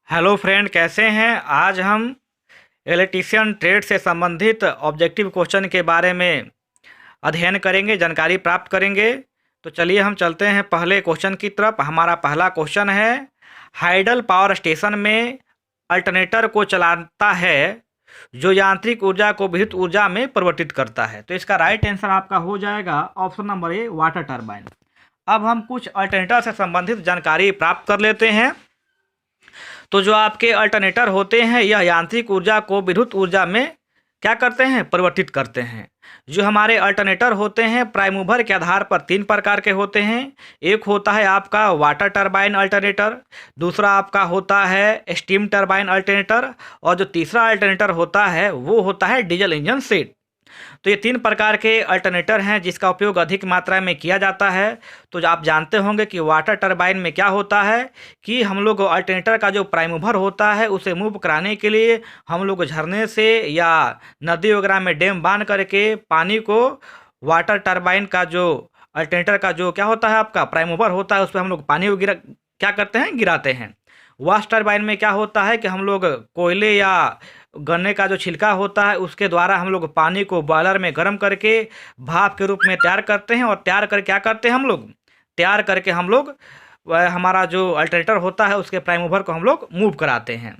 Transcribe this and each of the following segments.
Hello friend, कैसे हैं। आज हम इलेक्ट्रीशियन ट्रेड से संबंधित ऑब्जेक्टिव क्वेश्चन के बारे में अध्ययन करेंगे, जानकारी प्राप्त करेंगे। तो चलिए हम चलते हैं पहले क्वेश्चन की तरफ। हमारा पहला क्वेश्चन है, हाइडल पावर स्टेशन में अल्टरनेटर को चलाता है जो यांत्रिक ऊर्जा को विद्युत ऊर्जा में परिवर्तित करता है। तो इसका राइट आंसर आपका हो जाएगा option number A, water turbine. अब हम कुछ अल्टरनेटर से संबंधित जानकारी प्राप्त कर लेते हैं। तो जो आपके अल्टरनेटर होते हैं यह यांत्रिक ऊर्जा को विद्युत ऊर्जा में क्या करते हैं, परिवर्तित करते हैं। जो हमारे अल्टरनेटर होते हैं प्राइम मूवर के आधार पर तीन प्रकार के होते हैं। एक होता है आपका वाटर टरबाइन अल्टरनेटर, दूसरा आपका होता है स्टीम टरबाइन अल्टरनेटर, और जो तीसरा अल्टरनेटर होता है वो होता है डीजल इंजन सेट। तो ये तीन प्रकार के अल्टरनेटर हैं जिसका उपयोग अधिक मात्रा में किया जाता है। तो आप जानते होंगे कि वाटर टरबाइन में क्या होता है कि हम लोग अल्टरनेटर का जो प्राइम मूवर होता है उसे मूव कराने के लिए हम लोग झरने से या नदी वगैरह में डैम बांध करके पानी को वाटर टरबाइन का जो अल्टरनेटर का जो क्या होता है आपका प्राइम मूवर होता है उस पर हम लोग पानी को क्या करते हैं, गिराते हैं। वाश टरबाइन में क्या होता है कि हम लोग कोयले या गन्ने का जो छिलका होता है उसके द्वारा हम लोग पानी को बॉयलर में गर्म करके भाप के रूप में तैयार करते हैं, और तैयार कर क्या करते हैं हम लोग, तैयार करके हम लोग हमारा जो अल्टरनेटर होता है उसके प्राइम मूवर को हम लोग मूव कराते हैं।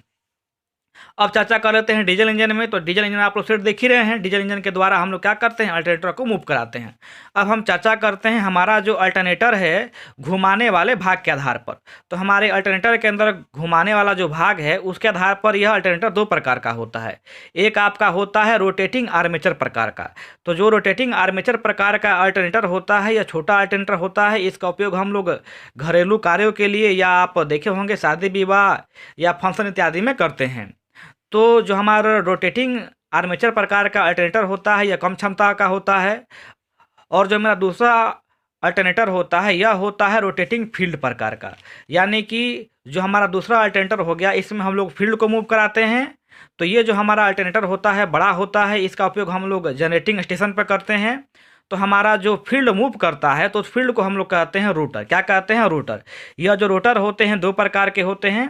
अब चर्चा कर लेते हैं डीजल इंजन में। तो डीजल इंजन आप लोग सेट देख ही रहे हैं, डीजल इंजन के द्वारा हम लोग क्या करते हैं, अल्टरनेटर को मूव कराते हैं। अब हम चर्चा करते हैं हमारा जो अल्टरनेटर है घुमाने वाले भाग के आधार पर। तो हमारे अल्टरनेटर के अंदर घुमाने वाला जो भाग है उसके आधार पर यह अल्टरनेटर दो प्रकार का होता है। एक आपका होता है रोटेटिंग आर्मेचर प्रकार का। तो जो रोटेटिंग आर्मेचर प्रकार का अल्टरनेटर होता है या छोटा अल्टरनेटर होता है, इसका उपयोग हम लोग घरेलू कार्यों के लिए या आप देखे होंगे शादी विवाह या फंक्शन इत्यादि में करते हैं। तो जो हमारा रोटेटिंग आर्मेचर प्रकार का अल्टरनेटर होता है यह कम क्षमता का होता है, और जो मेरा दूसरा अल्टरनेटर होता है यह होता है रोटेटिंग फील्ड प्रकार का। यानी कि जो हमारा दूसरा अल्टरनेटर हो गया इसमें हम लोग फील्ड को मूव कराते हैं। तो ये जो हमारा अल्टरनेटर होता है बड़ा होता है, इसका उपयोग हम लोग जनरेटिंग स्टेशन पर करते हैं। तो हमारा जो फील्ड मूव करता है तो उस फील्ड को हम लोग कहते हैं रोटर। क्या कहते हैं, रोटर। यह जो रोटर होते हैं दो प्रकार के होते हैं।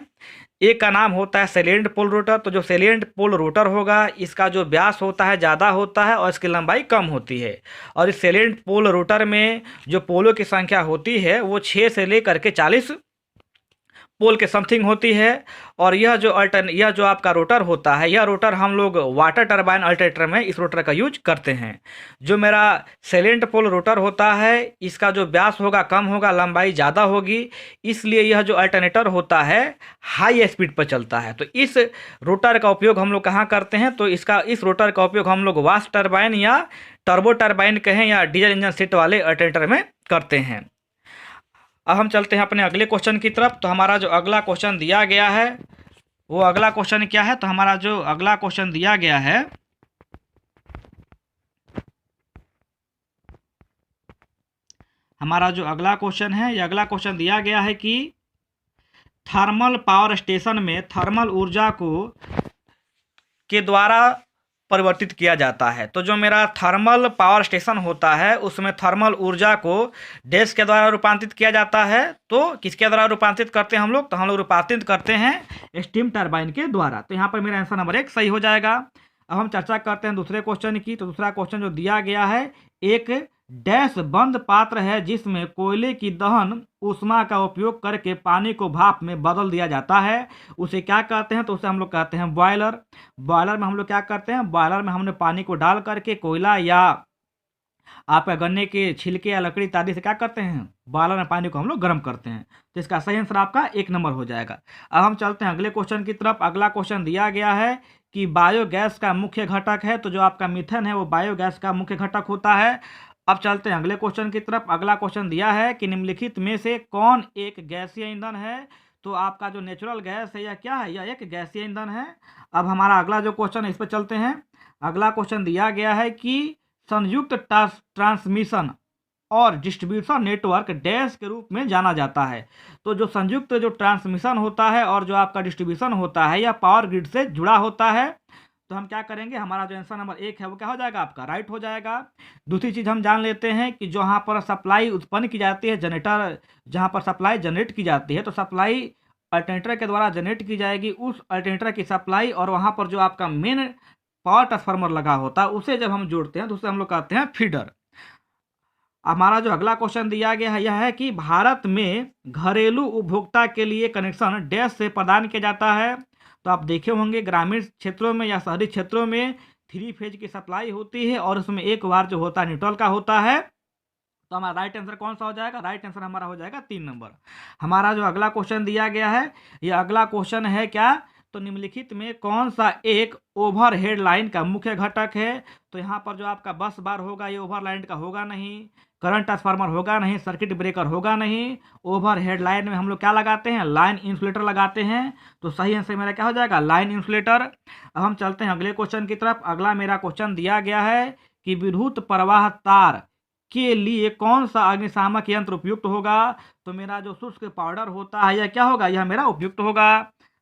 एक का नाम होता है सैलिएंट पोल रोटर। तो जो सैलिएंट पोल रोटर होगा इसका जो व्यास होता है ज़्यादा होता है और इसकी लंबाई कम होती है। और इस सैलिएंट पोल रोटर में जो पोलों की संख्या होती है वो 6 से लेकर के 40 पोल के समथिंग होती है। और यह जो आपका रोटर होता है यह रोटर हम लोग वाटर टरबाइन अल्टरनेटर में इस रोटर का यूज करते हैं। जो मेरा सैलिएंट पोल रोटर होता है इसका जो व्यास होगा कम होगा, लंबाई ज़्यादा होगी, इसलिए यह जो अल्टरनेटर होता है हाई स्पीड पर चलता है। तो इस रोटर का उपयोग हम लोग कहाँ करते हैं, तो इस रोटर का उपयोग हम लोग वाश टरबाइन या टर्बो टरबाइन कहें या डीजल इंजन सेट वाले अल्टरनेटर में करते हैं। अब हम चलते हैं अपने अगले क्वेश्चन की तरफ। तो हमारा जो अगला क्वेश्चन दिया गया है वो अगला क्वेश्चन क्या है, तो हमारा जो अगला क्वेश्चन दिया गया है ये अगला क्वेश्चन दिया गया है कि थर्मल पावर स्टेशन में थर्मल ऊर्जा के द्वारा परिवर्तित किया जाता है। तो जो मेरा थर्मल पावर स्टेशन होता है उसमें थर्मल ऊर्जा को डैश के द्वारा रूपांतरित किया जाता है। तो किसके द्वारा रूपांतरित करते हैं हम लोग, तो हम लोग रूपांतरित करते हैं स्टीम टरबाइन के द्वारा। तो यहाँ पर मेरा आंसर नंबर 1 सही हो जाएगा। अब हम चर्चा करते हैं दूसरे क्वेश्चन की। तो दूसरा क्वेश्चन जो दिया गया है, एक डैश बंद पात्र है जिसमें कोयले की दहन ऊष्मा का उपयोग करके पानी को भाप में बदल दिया जाता है, उसे क्या कहते हैं, तो उसे हम लोग कहते हैं बॉयलर। बॉयलर में हम लोग क्या करते हैं, बॉयलर में हमने पानी को डाल करके कोयला या आपका गन्ने के छिलके या लकड़ी इत्यादि से क्या करते हैं, बॉयलर में पानी को हम लोग गर्म करते हैं। तो इसका सही आंसर आपका 1 नंबर हो जाएगा। अब हम चलते हैं अगले क्वेश्चन की तरफ। अगला क्वेश्चन दिया गया है कि बायोगैस का मुख्य घटक है। तो जो आपका मीथेन है वो बायोगैस का मुख्य घटक होता है। अब चलते हैं अगले क्वेश्चन की तरफ। अगला क्वेश्चन दिया है कि निम्नलिखित में से कौन एक गैसीय ईंधन है। तो आपका जो नेचुरल गैस है यह क्या है, यह एक गैसीय ईंधन है। अब हमारा अगला जो क्वेश्चन है इस पर चलते हैं। अगला क्वेश्चन दिया गया है कि संयुक्त ट्रांसमिशन और डिस्ट्रीब्यूशन नेटवर्क डैश के रूप में जाना जाता है। तो जो संयुक्त जो ट्रांसमिशन होता है और जो आपका डिस्ट्रीब्यूशन होता है यह पावर ग्रिड से जुड़ा होता है। तो हम क्या करेंगे, हमारा जो आंसर नंबर 1 है वो क्या हो जाएगा, आपका राइट हो जाएगा। दूसरी चीज़ हम जान लेते हैं कि जहाँ पर सप्लाई उत्पन्न की जाती है, जनरेटर जहाँ पर सप्लाई जनरेट की जाती है, तो सप्लाई अल्टरनेटर के द्वारा जनरेट की जाएगी, उस अल्टरनेटर की सप्लाई और वहाँ पर जो आपका मेन पावर ट्रांसफार्मर लगा होता है उसे जब हम जोड़ते हैं तो उसे हम लोग कहते हैं फीडर। हमारा जो अगला क्वेश्चन दिया गया है यह है कि भारत में घरेलू उपभोक्ता के लिए कनेक्शन डैश से प्रदान किया जाता है। तो आप देखे होंगे ग्रामीण क्षेत्रों में या शहरी क्षेत्रों में 3 फेज की सप्लाई होती है और उसमें एक वार जो होता है न्यूट्रल का होता है। तो हमारा राइट आंसर कौन सा हो जाएगा? राइट आंसर हमारा हो जाएगा 3 नंबर। हमारा जो अगला क्वेश्चन दिया गया है यह अगला क्वेश्चन है क्या? तो निम्नलिखित में कौन सा एक ओवरहेड लाइन का मुख्य घटक है? तो यहाँ पर जो आपका बस बार होगा ये ओवर लाइन का होगा नहीं, करंट ट्रांसफार्मर होगा नहीं, सर्किट ब्रेकर होगा नहीं। ओवरहेड लाइन में हम लोग क्या लगाते हैं? लाइन इंसुलेटर लगाते हैं। तो सही आंसर मेरा क्या हो जाएगा? Line insulator. अब हम चलते हैं अगले क्वेश्चन की तरफ। अगला मेरा क्वेश्चन दिया गया है कि विद्युत प्रवाह तार के लिए कौन सा अग्निशामक यंत्र उपयुक्त होगा? तो मेरा जो शुष्क पाउडर होता है यह क्या होगा? यह मेरा उपयुक्त होगा।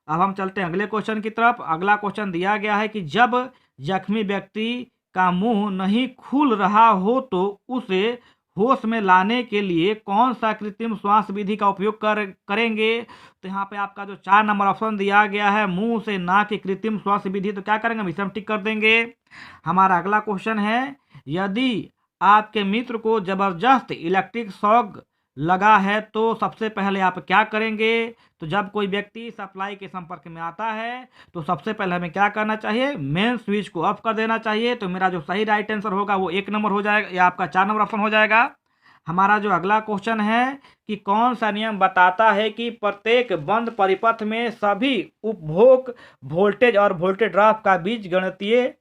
अब हम चलते हैं अगले क्वेश्चन की तरफ। अगला क्वेश्चन दिया गया है कि जब जख्मी व्यक्ति का मुंह नहीं खुल रहा हो तो उसे होश में लाने के लिए कौन सा कृत्रिम श्वास विधि का उपयोग करेंगे? तो यहाँ पे आपका जो 4 नंबर ऑप्शन दिया गया है मुंह से नाक की कृत्रिम श्वास विधि, तो क्या करेंगे? हम इसे हम टिक कर देंगे। हमारा अगला क्वेश्चन है यदि आपके मित्र को जबरदस्त इलेक्ट्रिक शॉक लगा है तो सबसे पहले आप क्या करेंगे? तो जब कोई व्यक्ति सप्लाई के संपर्क में आता है तो सबसे पहले हमें क्या करना चाहिए? मेन स्विच को ऑफ कर देना चाहिए। तो मेरा जो सही राइट आंसर होगा वो 1 नंबर हो जाएगा या आपका 4 नंबर ऑप्शन हो जाएगा। हमारा जो अगला क्वेश्चन है कि कौन सा नियम बताता है कि प्रत्येक बंद परिपथ में सभी उपभोग वोल्टेज और वोल्टेज ड्रॉप का बीजगणितीय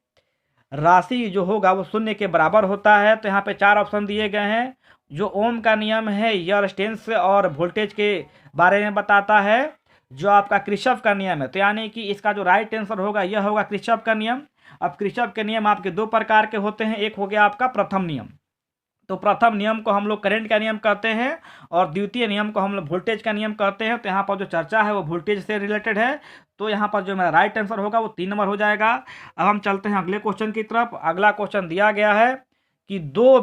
राशि जो होगा वो 0 के बराबर होता है? तो यहाँ पे 4 ऑप्शन दिए गए हैं। जो ओम का नियम है यह रेजिस्टेंस और वोल्टेज के बारे में बताता है। जो आपका किरचॉफ का नियम है तो यानी कि इसका जो राइट आंसर होगा यह होगा किरचॉफ का नियम। अब किरचॉफ के नियम आपके 2 प्रकार के होते हैं। एक हो गया आपका प्रथम नियम, तो प्रथम नियम को हम लोग करंट का नियम कहते हैं और द्वितीय नियम को हम लोग वोल्टेज का नियम कहते हैं। तो यहाँ पर जो चर्चा है वो वोल्टेज से रिलेटेड है। तो यहाँ पर जो मेरा राइट आंसर होगा वो 3 नंबर हो जाएगा। अब हम चलते हैं अगले क्वेश्चन की तरफ। अगला क्वेश्चन दिया गया है कि जो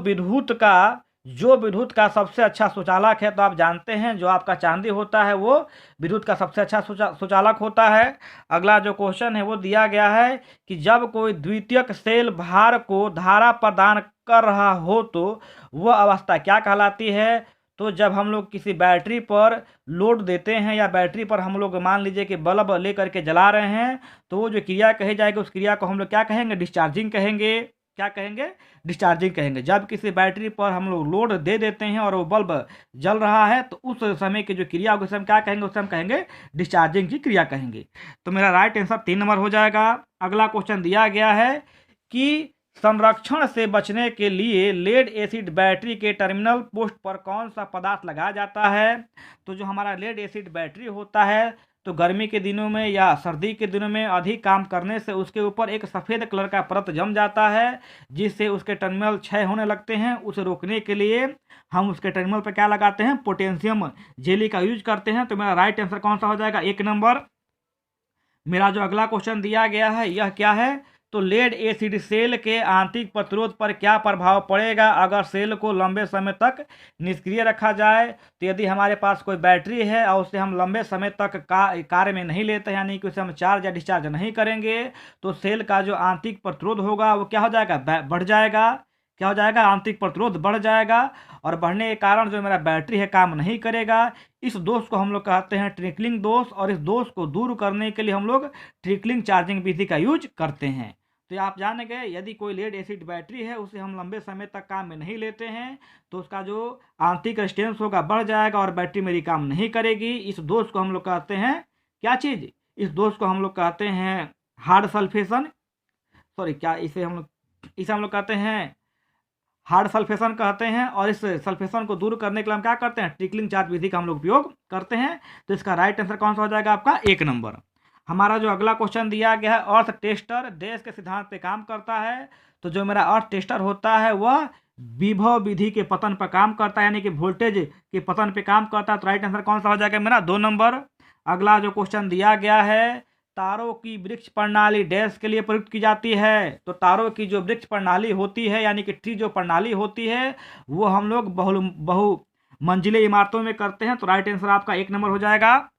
विद्युत का सबसे अच्छा सुचालक है। तो आप जानते हैं जो आपका चांदी होता है वो विद्युत का सबसे अच्छा सुचालक होता है। अगला जो क्वेश्चन है वो दिया गया है कि जब कोई द्वितीयक सेल भार को धारा प्रदान कर रहा हो तो वह अवस्था क्या कहलाती है? तो जब हम लोग किसी बैटरी पर लोड देते हैं या बैटरी पर हम लोग मान लीजिए कि बल्ब लेकर के जला रहे हैं तो वो जो क्रिया कही जाएगी उस क्रिया को हम लोग क्या कहेंगे? डिस्चार्जिंग कहेंगे। क्या कहेंगे? डिस्चार्जिंग कहेंगे। जब किसी बैटरी पर हम लोग लोड दे देते हैं और वो बल्ब जल रहा है तो उस समय की जो क्रिया होगी उसे हम क्या कहेंगे? उसे हम कहेंगे डिस्चार्जिंग की क्रिया कहेंगे। तो मेरा राइट आंसर 3 नंबर हो जाएगा। अगला क्वेश्चन दिया गया है कि संरक्षण से बचने के लिए लेड एसिड बैटरी के टर्मिनल पोस्ट पर कौन सा पदार्थ लगाया जाता है? तो जो हमारा लेड एसिड बैटरी होता है तो गर्मी के दिनों में या सर्दी के दिनों में अधिक काम करने से उसके ऊपर एक सफ़ेद कलर का परत जम जाता है जिससे उसके टर्मिनल क्षय होने लगते हैं। उसे रोकने के लिए हम उसके टर्मिनल पर क्या लगाते हैं? पोटेशियम जेली का यूज करते हैं। तो मेरा राइट आंसर कौन सा हो जाएगा? 1 नंबर। मेरा जो अगला क्वेश्चन दिया गया है यह क्या है? तो लेड एसिड सेल के आंतरिक प्रतिरोध पर क्या प्रभाव पड़ेगा अगर सेल को लंबे समय तक निष्क्रिय रखा जाए? तो यदि हमारे पास कोई बैटरी है और उसे हम लंबे समय तक कार्य में नहीं लेते हैं यानी कि उसे हम चार्ज या डिस्चार्ज नहीं करेंगे तो सेल का जो आंतरिक प्रतिरोध होगा वो क्या हो जाएगा? बढ़ जाएगा। क्या हो जाएगा? आंतरिक प्रतिरोध बढ़ जाएगा और बढ़ने के कारण जो मेरा बैटरी है काम नहीं करेगा। इस दोष को हम लोग कहते हैं ट्रिकलिंग दोष और इस दोष को दूर करने के लिए हम लोग ट्रिकलिंग चार्जिंग विधि का यूज करते हैं। तो आप जान गए यदि कोई लेड एसिड बैटरी है उसे हम लंबे समय तक काम में नहीं लेते हैं तो उसका जो आंतरिक रेजिस्टेंस होगा बढ़ जाएगा और बैटरी मेरी काम नहीं करेगी। इस दोष को हम लोग कहते हैं क्या चीज़? इस दोष को हम लोग कहते हैं हार्ड सल्फेशन। सॉरी क्या इसे हम लोग कहते हैं हार्ड सल्फेशन कहते हैं। और इस सल्फेशन को दूर करने के लिए हम क्या करते हैं? ट्रिकलिंग चार्ज विधि का हम लोग उपयोग करते हैं। तो इसका राइट आंसर कौन सा हो जाएगा? आपका 1 नंबर। हमारा जो अगला क्वेश्चन दिया गया है अर्थ टेस्टर देश के सिद्धांत पे काम करता है। तो जो मेरा अर्थ टेस्टर होता है वह विभव विधि के पतन पर काम करता है यानी कि वोल्टेज के पतन पे काम करता है। तो राइट आंसर कौन सा हो जाएगा? मेरा 2 नंबर। अगला जो क्वेश्चन दिया गया है तारों की वृक्ष प्रणाली डैश के लिए प्रयुक्त की जाती है। तो तारों की जो वृक्ष प्रणाली होती है यानी कि ट्री जो प्रणाली होती है वो हम लोग बहु मंजिले इमारतों में करते हैं। तो राइट आंसर आपका 1 नंबर हो जाएगा।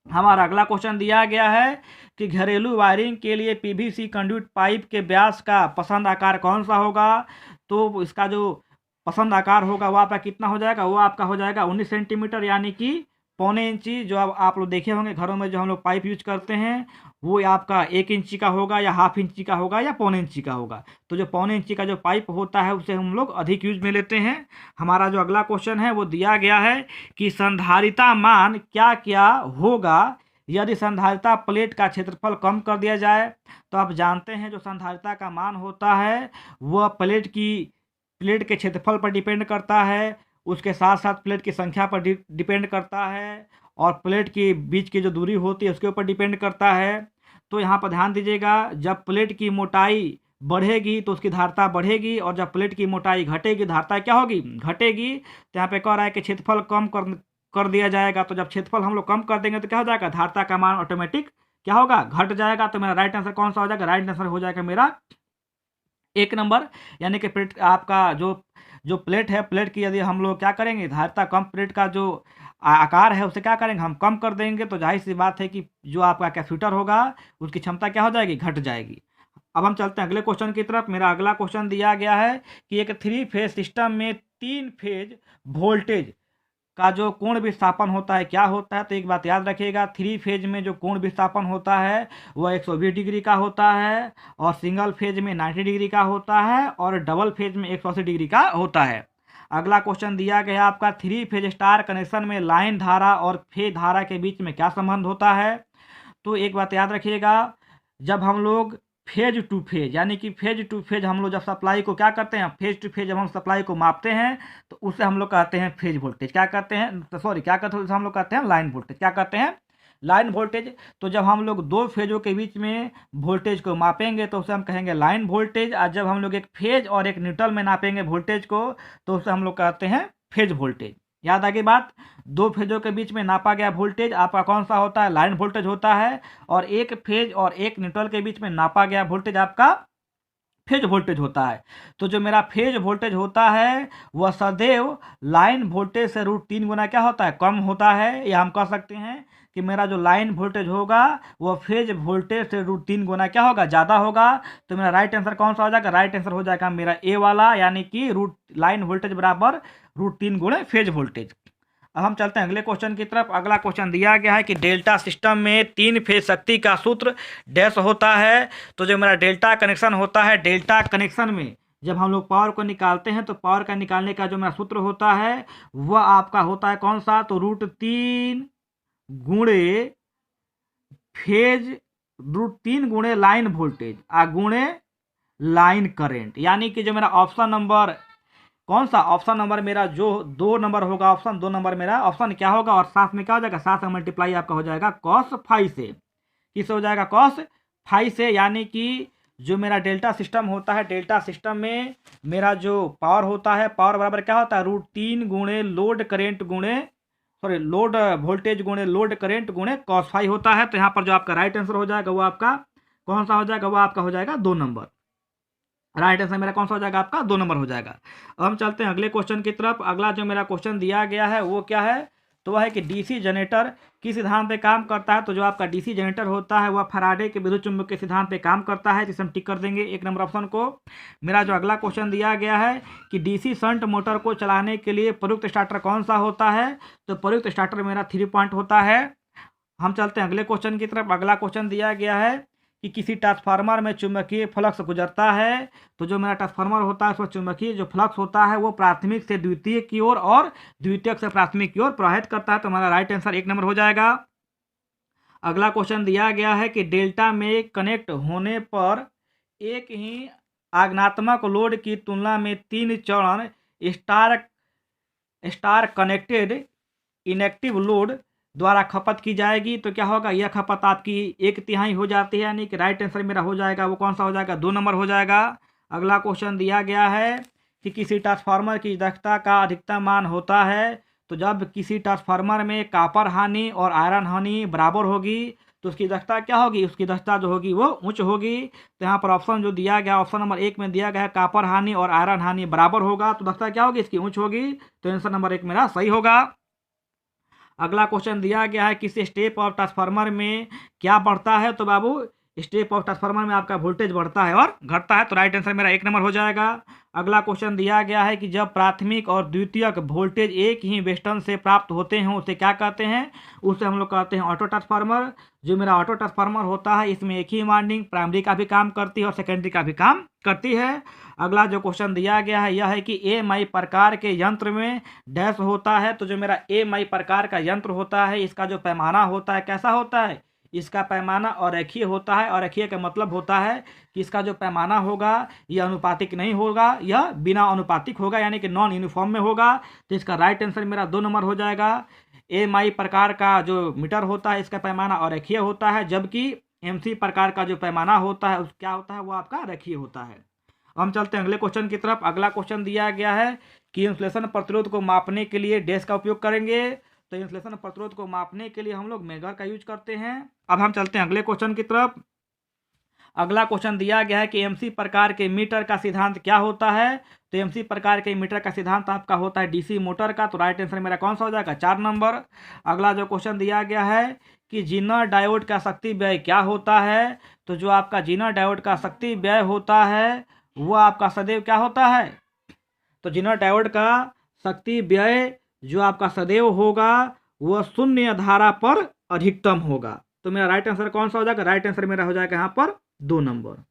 हमारा अगला क्वेश्चन दिया गया है कि घरेलू वायरिंग के लिए पीवीसी कंडक्ट पाइप के व्यास का पसंद आकार कौन सा होगा। तो इसका जो पसंद आकार होगा वो आपका कितना हो जाएगा, वो आपका हो जाएगा 19 सेंटीमीटर, यानी कि पौने इंची। जो अब आप लोग देखे होंगे घरों में जो हम लोग पाइप यूज करते हैं वो आपका 1 इंची का होगा या हाफ इंची का होगा या पौने इंची का होगा। तो जो पौने इंची का जो पाइप होता है उसे हम लोग अधिक यूज में लेते हैं। हमारा जो अगला क्वेश्चन है वो दिया गया है कि संधारिता मान क्या क्या होगा यदि संधारिता प्लेट का क्षेत्रफल कम कर दिया जाए। तो आप जानते हैं जो संधारिता का मान होता है वह प्लेट के क्षेत्रफल पर डिपेंड करता है, उसके साथ साथ प्लेट की संख्या पर डिपेंड करता है, और प्लेट के बीच की जो दूरी होती है उसके ऊपर डिपेंड करता है। तो यहाँ पर ध्यान दीजिएगा, जब प्लेट की मोटाई बढ़ेगी तो उसकी धारता बढ़ेगी, और जब प्लेट की मोटाई घटेगी धारता क्या होगी, घटेगी। तो यहाँ पे कह रहा है कि क्षेत्रफल कम कर दिया जाएगा। तो जब क्षेत्रफल हम लोग कम कर देंगे तो क्या हो जाएगा, धारता का मान ऑटोमेटिक क्या होगा, घट जाएगा। तो मेरा राइट आंसर कौन सा हो जाएगा, राइट आंसर हो जाएगा मेरा 1 नंबर। यानी कि प्लेट आपका जो प्लेट है, प्लेट की यदि हम लोग क्या करेंगे, धारता कम, प्लेट का जो आकार है उसे क्या करेंगे, हम कम कर देंगे, तो जाहिर सी बात है कि जो आपका कैपेसिटर होगा उसकी क्षमता क्या हो जाएगी, घट जाएगी। अब हम चलते हैं अगले क्वेश्चन की तरफ। मेरा अगला क्वेश्चन दिया गया है कि एक 3 फेज सिस्टम में 3 फेज वोल्टेज का जो कोण विस्थापन होता है क्या होता है। तो एक बात याद रखिएगा, 3 फेज में जो कोण विस्थापन होता है वह 120 डिग्री का होता है, और सिंगल फेज में 90 डिग्री का होता है, और डबल फेज में 180 डिग्री का होता है। अगला क्वेश्चन दिया गया आपका 3 फेज स्टार कनेक्शन में लाइन धारा और फेज धारा के बीच में क्या संबंध होता है। तो एक बात याद रखिएगा, जब हम लोग फेज टू फेज यानी कि फेज टू फेज हम लोग जब सप्लाई को क्या करते हैं, फेज टू फेज जब हम सप्लाई को मापते हैं तो उसे हम लोग कहते हैं फेज वोल्टेज। क्या कहते हैं, तो सॉरी क्या कहते हैं, उसे हम लोग कहते हैं लाइन वोल्टेज। क्या कहते हैं, लाइन वोल्टेज। तो जब हम लोग 2 फेजों के बीच में वोल्टेज को मापेंगे तो उसे हम कहेंगे लाइन वोल्टेज, और जब हम लोग एक फेज और एक न्यूट्रल में नापेंगे वोल्टेज को तो उसे हम लोग कहते हैं फेज वोल्टेज। याद आ गई बात, 2 फेजों के बीच में नापा गया वोल्टेज आपका कौन सा होता है, लाइन वोल्टेज होता है, और एक फेज और एक न्यूट्रल के बीच में नापा गया वोल्टेज आपका फेज वोल्टेज होता है। तो जो मेरा फेज वोल्टेज होता है वह सदैव लाइन वोल्टेज से √3 गुना क्या होता है, कम होता है। या हम कह सकते हैं कि मेरा जो लाइन वोल्टेज होगा वह फेज वोल्टेज से √3 गुना क्या होगा, ज़्यादा होगा। तो मेरा राइट आंसर कौन सा हो जाएगा, राइट आंसर हो जाएगा मेरा ए वाला, यानी कि लाइन वोल्टेज बराबर √3 गुणे फेज वोल्टेज। अब हम चलते हैं अगले क्वेश्चन की तरफ। अगला क्वेश्चन दिया गया है कि डेल्टा सिस्टम में 3 फेज शक्ति का सूत्र डैश होता है। तो जो मेरा डेल्टा कनेक्शन होता है, डेल्टा कनेक्शन में जब हम लोग पावर को निकालते हैं तो पावर का निकालने का जो मेरा सूत्र होता है वह आपका होता है कौन सा, तो √3 गुणे फेज, √3 गुणे लाइन वोल्टेज आ गुणे लाइन करंट। यानी कि जो मेरा ऑप्शन नंबर कौन सा, ऑप्शन नंबर मेरा जो 2 नंबर होगा, ऑप्शन 2 नंबर मेरा ऑप्शन क्या होगा, और साथ में क्या हो जाएगा, साथ में मल्टीप्लाई आपका हो जाएगा cos फाई से। किससे हो जाएगा, cos फाई से। यानी कि जो मेरा डेल्टा सिस्टम होता है, डेल्टा सिस्टम में मेरा जो पावर होता है, पावर बराबर क्या होता है, √3 गुणे लोड करेंट गुणे लोड वोल्टेज गुणे लोड करेंट गुणे cos फाई होता है। तो यहाँ पर जो आपका राइट आंसर हो जाएगा वो आपका कौन सा हो जाएगा, वो आपका हो जाएगा 2 नंबर। राइट आंसर मेरा कौन सा हो जाएगा, आपका 2 नंबर हो जाएगा। अब हम चलते हैं अगले क्वेश्चन की तरफ। अगला जो मेरा क्वेश्चन दिया गया है वो क्या है, तो वह है कि डीसी जनरेटर किस सिद्धांत पे काम करता है। तो जो आपका डीसी जनरेटर होता है वह फैराडे के विद्युत चुंबक के सिद्धांत पे काम करता है, जिसे हम टिक कर देंगे 1 नंबर ऑप्शन को। मेरा जो अगला क्वेश्चन दिया गया है कि डीसी शंट मोटर को चलाने के लिए प्रयुक्त स्टार्टर कौन सा होता है। तो प्रयुक्त स्टार्टर मेरा 3 पॉइंट होता है। हम चलते हैं अगले क्वेश्चन की तरफ। अगला क्वेश्चन दिया गया है कि किसी ट्रांसफार्मर में चुंबकीय फ्लक्स गुजरता है। तो जो मेरा ट्रांसफार्मर होता है उसमें चुंबकीय जो फ्लक्स होता है वो प्राथमिक से द्वितीयक की ओर और द्वितीयक से प्राथमिक की ओर प्रवाहित करता है। तो हमारा राइट आंसर 1 नंबर हो जाएगा। अगला क्वेश्चन दिया गया है कि डेल्टा में कनेक्ट होने पर एक ही आगनात्मक लोड की तुलना में 3 चरण स्टार कनेक्टेड इनेक्टिव लोड द्वारा खपत की जाएगी। तो क्या होगा, यह खपत आपकी 1/3 हो जाती है, यानी कि राइट आंसर मेरा हो जाएगा वो कौन सा हो जाएगा, 2 नंबर हो जाएगा। अगला क्वेश्चन दिया गया है कि किसी ट्रांसफार्मर की दक्षता का अधिकतम मान होता है। तो जब किसी ट्रांसफार्मर में कॉपर हानि और आयरन हानि बराबर होगी तो उसकी दक्षता क्या होगी, उसकी दक्षता जो होगी वो उच्च होगी। तो यहाँ पर ऑप्शन जो दिया गया, ऑप्शन नंबर 1 में दिया गया है कॉपर हानि और आयरन हानि बराबर होगा, तो दक्षता क्या होगी, इसकी उच्च होगी। तो आंसर नंबर 1 मेरा सही होगा। अगला क्वेश्चन दिया गया है किसी स्टेप ऑफ ट्रांसफार्मर में क्या बढ़ता है, तो बाबू स्टेप ऑफ ट्रांसफार्मर में आपका वोल्टेज बढ़ता है और घटता है, तो राइट आंसर मेरा 1 नंबर हो जाएगा। अगला क्वेश्चन दिया गया है कि जब प्राथमिक और द्वितीयक वोल्टेज एक ही वेस्टर्न से प्राप्त होते हैं उसे क्या कहते हैं, उसे हम लोग कहते हैं ऑटो ट्रांसफार्मर। जो मेरा ऑटो ट्रांसफार्मर होता है इसमें एक ही वाइंडिंग प्राइमरी का भी काम करती है और सेकेंडरी का भी काम करती है। अगला जो क्वेश्चन दिया गया है यह है कि एएमआई प्रकार के यंत्र में डैश होता है, तो जो मेरा एएमआई प्रकार का यंत्र होता है इसका जो पैमाना होता है कैसा होता है, इसका पैमाना अरेखीय होता है। अरेखीय का मतलब होता है कि इसका जो पैमाना होगा यह अनुपातिक नहीं होगा, यह बिना अनुपातिक होगा यानी कि नॉन यूनिफॉर्म में होगा। तो इसका राइट आंसर मेरा 2 नंबर हो जाएगा। एएमआई प्रकार का जो मीटर होता है इसका पैमाना अरेखीय होता है, जबकि एमसी प्रकार का जो पैमाना होता है क्या होता है वो आपका रेखीय होता है। हम चलते हैं अगले क्वेश्चन की तरफ। अगला क्वेश्चन दिया गया है कि इंसुलेशन प्रतिरोध को मापने के लिए डैश का उपयोग करेंगे, तो इंसुलेशन प्रतिरोध को मापने के लिए हम लोग मेगर का यूज करते हैं। अब हम चलते हैं अगले क्वेश्चन की तरफ। अगला क्वेश्चन दिया गया है कि एमसी प्रकार के मीटर का सिद्धांत क्या होता है, तो एमसी प्रकार के मीटर का सिद्धांत आपका होता है डीसी मोटर का, तो राइट आंसर मेरा कौन सा हो जाएगा 4 नंबर। अगला जो क्वेश्चन दिया गया है कि जीनर डायोड का शक्ति व्यय क्या होता है, तो जो आपका जीनर डायोड का शक्ति व्यय होता है वो आपका सदैव क्या होता है, तो जीनर डायोड का शक्ति व्यय जो आपका सदैव होगा वह शून्य धारा पर अधिकतम होगा। तो मेरा राइट आंसर कौन सा हो जाएगा, राइट आंसर मेरा हो जाएगा यहाँ पर 2 नंबर।